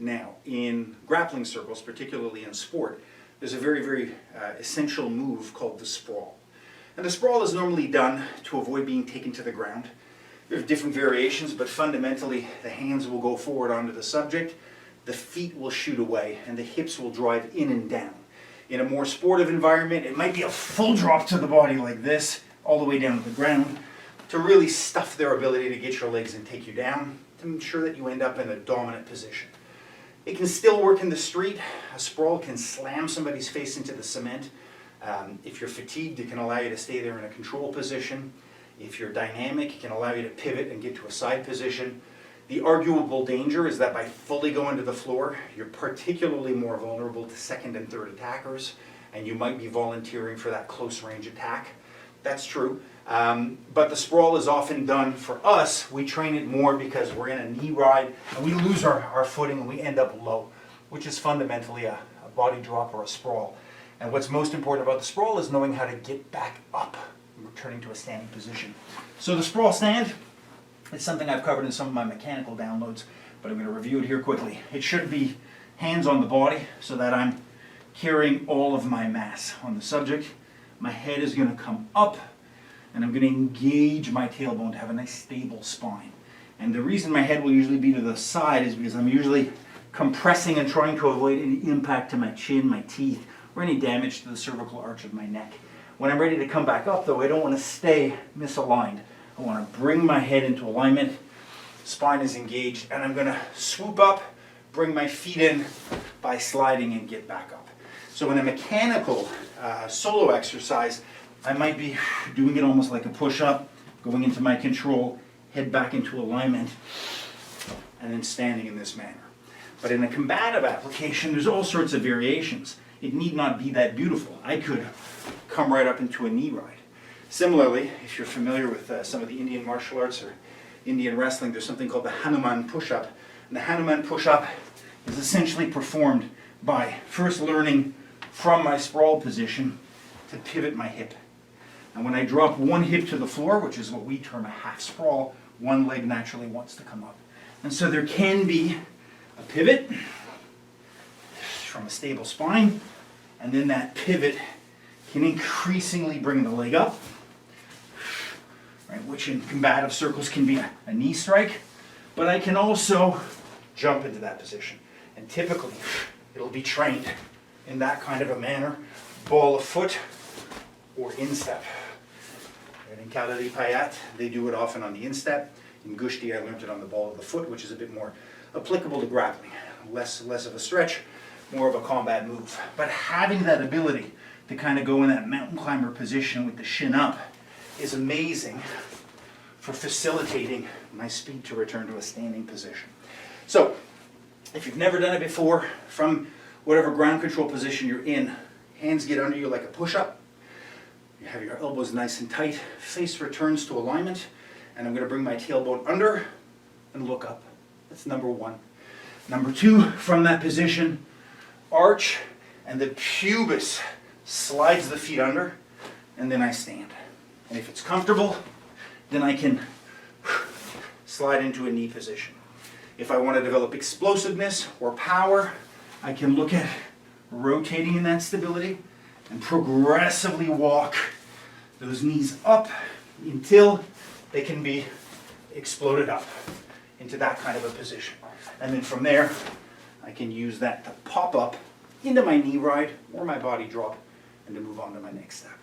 Now, in grappling circles, particularly in sport, there's a very, very essential move called the sprawl. And the sprawl is normally done to avoid being taken to the ground. There's different variations, but fundamentally the hands will go forward onto the subject, the feet will shoot away, and the hips will drive in and down. In a more sportive environment, it might be a full drop to the body like this, all the way down to the ground, to really stuff their ability to get your legs and take you down, to ensure that you end up in a dominant position. It can still work in the street. A sprawl can slam somebody's face into the cement. If you're fatigued, it can allow you to stay there in a control position. If you're dynamic, it can allow you to pivot and get to a side position. The arguable danger is that by fully going to the floor, you're particularly more vulnerable to second and third attackers, and you might be volunteering for that close range attack. That's true. But the sprawl is often done for us. We train it more because we're in a knee ride and we lose our footing and we end up low, which is fundamentally a body drop or a sprawl. And what's most important about the sprawl is knowing how to get back up and returning to a standing position. So the sprawl stand, it's something I've covered in some of my mechanical downloads, but I'm going to review it here quickly. It should be hands on the body so that I'm carrying all of my mass on the subject. My head is going to come up, and I'm going to engage my tailbone to have a nice stable spine. And the reason my head will usually be to the side is because I'm usually compressing and trying to avoid any impact to my chin, my teeth, or any damage to the cervical arch of my neck. When I'm ready to come back up though, I don't want to stay misaligned. I want to bring my head into alignment, spine is engaged, and I'm going to swoop up, bring my feet in by sliding and get back up. So in a mechanical solo exercise, I might be doing it almost like a push-up, going into my control, head back into alignment, and then standing in this manner. But in a combative application, there's all sorts of variations. It need not be that beautiful. I could come right up into a knee ride. Similarly, if you're familiar with some of the Indian martial arts or Indian wrestling, there's something called the Hanuman Push-Up. And the Hanuman Push-Up is essentially performed by first learning from my sprawl position to pivot my hip. And when I drop one hip to the floor, which is what we term a half sprawl, one leg naturally wants to come up. And so there can be a pivot from a stable spine, and then that pivot can increasingly bring the leg up, right, which in combative circles can be a knee strike, but I can also jump into that position. And typically, it'll be trained in that kind of a manner, ball of foot or instep. In Kalari Payat, they do it often on the instep. In Gushti, I learned it on the ball of the foot, which is a bit more applicable to grappling. Less of a stretch, more of a combat move. But having that ability to kind of go in that mountain climber position with the shin up is amazing for facilitating my speed to return to a standing position. So, if you've never done it before, from whatever ground control position you're in, hands get under you like a push-up. You have your elbows nice and tight, face returns to alignment, and I'm going to bring my tailbone under and look up. That's number one. Number two, from that position, arch, and the pubis slides the feet under, and then I stand. And if it's comfortable, then I can slide into a knee position. If I want to develop explosiveness or power, I can look at rotating in that stability and progressively walk those knees up until they can be exploded up into that kind of a position. And then from there, I can use that to pop up into my knee ride or my body drop and to move on to my next step.